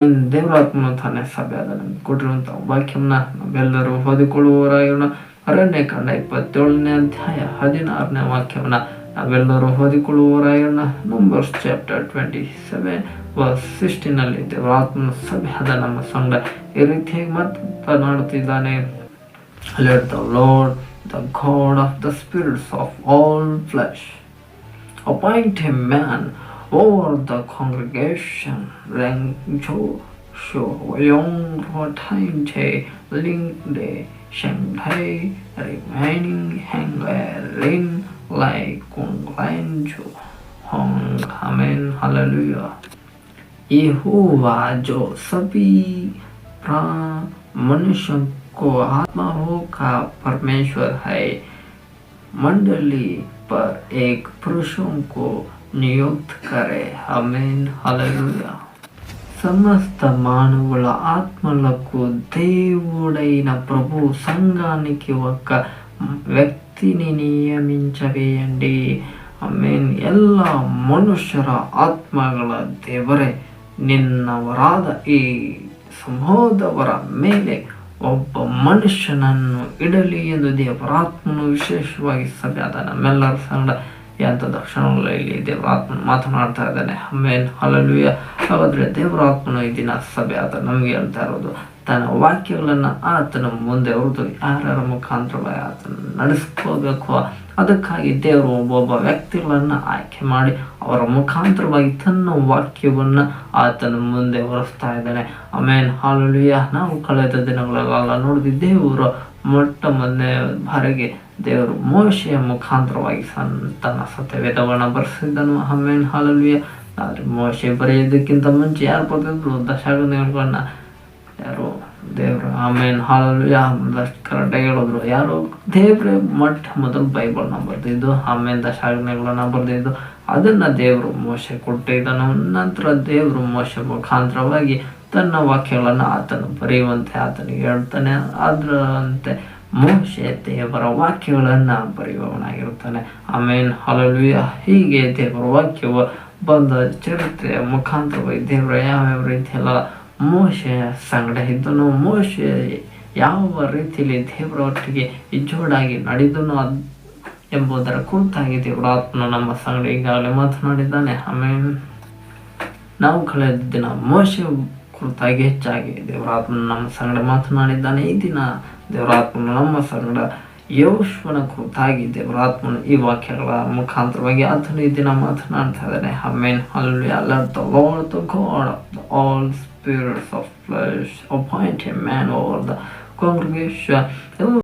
ದೇವರಾತ್ಮನು ತಾನೇ ಸಭೆಯಾದ ನಮ್ಗೆ ಕೊಟ್ಟಿರುವಂಥ ವಾಕ್ಯವನ್ನ ನಾವೆಲ್ಲರೂ ಓದಿಕೊಳ್ಳುವವರಾಗಿರೋಣ. ಅರಣ್ಯಕಾಂಡ 27ನೇ ಅಧ್ಯಾಯ 16ನೇ ವಾಕ್ಯವನ್ನ ನಾವೆಲ್ಲರೂ ಓದಿಕೊಳ್ಳುವವರಾಗಿರೋಣ. ನಂಬರ್ಸ್ ಚಾಪ್ಟರ್ 27 ವರ್ಸ್ 16 ದೇವರಾತ್ಮನ ಸಭೆಯಾದ ನಮ್ಮ ಸಂಗಡ ಈ ರೀತಿಯಾಗಿ ಮಾತನಾಡುತ್ತಿದ್ದಾನೆ. Let the Lord, the God of the spirits of all flesh, appoint a man over the congregation. Rangcho sho yong rotainte lingde shanghai remaining hangarin like kunglancho hong. Amen. Hallelujah. यहोवा जो सभी मनुष्यों को आत्माओं का परमेश्वर है, मंडली पर एक पुरुषों को नियुक्त करे. आमेन. हालेलुया. సమస్త మానవుల ఆత్మలకు దేవుడైన ప్రభు సంఘానికి ఒక వ్యక్తిని నియమించవేయండి. ಆಮೇನ್. ಎಲ್ಲ ಮನುಷ್ಯರ ಆತ್ಮಗಳ ದೇವರೇ, ನಿನ್ನವರಾದ ಈ ಸಮೂಹದವರ ಮೇಲೆ ಒಬ್ಬ ಮನುಷ್ಯನನ್ನು ಇಡಲಿ ಎಂದು ದೇವರಾತ್ಮನು ವಿಶೇಷವಾಗಿ ಸಭೆಯಾದ ನಮ್ಮೆಲ್ಲರ ಸಂಗಡ ಎಂಥದ ಕ್ಷಣಗಳಲ್ಲಿ ದೇವರಾತ್ಮನು ಮಾತನಾಡ್ತಾ ಇದ್ದಾನೆ. ಆಮೇನ್. ಹಲ್ಲೆಲೂಯಾ. ಹಾಗಾದ್ರೆ ದೇವರಾತ್ಮನು ಈ ದಿನ ಸಭೆಯಾದ ನಮ್ಗೆ ಹೇಳ್ತಾ ಇರೋದು, ತನ್ನ ವಾಕ್ಯಗಳನ್ನು ಆತನ ಮುಂದೆ ಹೊರತು ಯಾರ್ಯಾರ ಮುಖಾಂತರವಾಗಿ ಆತನ ನಡೆಸ್ಕೋಬೇಕು. ಅದಕ್ಕಾಗಿ ದೇವರು ಒಬ್ಬೊಬ್ಬ ವ್ಯಕ್ತಿಗಳನ್ನು ಆಯ್ಕೆ ಮಾಡಿ ಅವರ ಮುಖಾಂತರವಾಗಿ ತನ್ನ ವಾಕ್ಯವನ್ನು ಆತನ ಮುಂದೆ ಹೊರಿಸ್ತಾ ಇದ್ದಾನೆ. ಆಮೇನ್. ಹಲ್ಲೆಲೂಯಾ. ನಾವು ಕಳೆದ ದಿನಗಳೆಲ್ಲ ನೋಡಿದ್ವಿ, ದೇವರು ಮೊಟ್ಟ ಮೊದಲನೇ ಬಾರಿಗೆ ದೇವರು ಮೋಶೆಯ ಮುಖಾಂತರವಾಗಿ ತನ್ನ ಸತ್ಯವೇದವನ್ನು ಬರೆಸಿದ್ದನು. ಆಮೇನ್. ಹಲ್ಲೆಲೂಯಾ. ಆದರೆ ಮೋಶೆ ಬರೆಯೋದಕ್ಕಿಂತ ಮುಂಚೆ ಯಾರು ಬರ್ತಿದ್ರು? ದಶಾಂಶಗಳನ್ನ ಯಾರು? ದೇವರು. ಆಮೇನ್. ಹಲ್ಲೆಲೂಯಾ. ಕರೆಕ್ಟಾಗಿ ಹೇಳಿದ್ರು. ಯಾರು? ದೇವ್ರೆ ಮೊಟ್ಟ ಮೊದಲು ಬೈಬಲ್ನ ಬರೆದಿದ್ದು, ಆಮೇಲೆ ದಶಾಂಶಗಳನ್ನ ಬರೆದಿದ್ದು, ಅದನ್ನ ದೇವರು ಮೋಶೆ ಕೊಟ್ಟಿದ್ದನು. ನಂತರ ದೇವರು ಮೋಶೆ ಮುಖಾಂತರವಾಗಿ ತನ್ನ ವಾಕ್ಯಗಳನ್ನು ಆತನು ಬರೆಯುವಂತೆ ಆತನಿಗೆ ಹೇಳ್ತಾನೆ. ಅದರಂತೆ ಮೋಶೆ ದೇವರ ವಾಕ್ಯಗಳನ್ನು ಬರೆಯುವವನಾಗಿರುತ್ತಾನೆ. ಆಮೇನ್. ಹಲ್ಲೆಲೂಯಾ. ಹೀಗೆ ದೇವರ ವಾಕ್ಯವು ಬಂದ ಚರಿತ್ರೆಯ ಮುಖಾಂತರವಾಗಿ ದೇವರ ಯಾವ್ಯಾವ ರೀತಿಯೆಲ್ಲ ಮೋಶೆ ಸಂಗಡ ಇದ್ದನು, ಮೋಶೆ ಯಾವ ರೀತಿಯಲ್ಲಿ ದೇವರ ಒಟ್ಟಿಗೆ ಜೋಡಾಗಿ ನಡೆದನು ಎಂಬುದರ ಕುರಿತಾಗಿ ದೇವರ ಆತ್ಮನು ನಮ್ಮ ಸಂಗಡ ಈಗಾಗಲೇ ಮಾತನಾಡಿದ್ದಾನೆ. ಆಮೇಲೆ ನಾವು ಕಳೆದ ದಿನ ಮೋಶೆ ಕುರಿತಾಗಿ ಹೆಚ್ಚಾಗಿ ದೇವರಾತ್ಮನು ನಮ್ಮ ಸಂಗಡ ಮಾತನಾಡಿದ್ದಾನೆ. ಈ ದಿನ ದೇವರಾತ್ಮನು ನಮ್ಮ ಸಂಗಡ ಯೆಹೋಶುವನ ಕುರಿತಾಗಿ ದೇವರಾತ್ಮನು ಈ ವಾಕ್ಯಗಳ ಮುಖಾಂತರವಾಗಿ ಆತನು ಈ ದಿನ ಮಾತನಾಡ್ತಾ ಇದ್ದಾನೆ. ಆಮೇನ್. Hallelujah. Let the Lord, the God of all spirits of flesh, appoint a man over the congregation.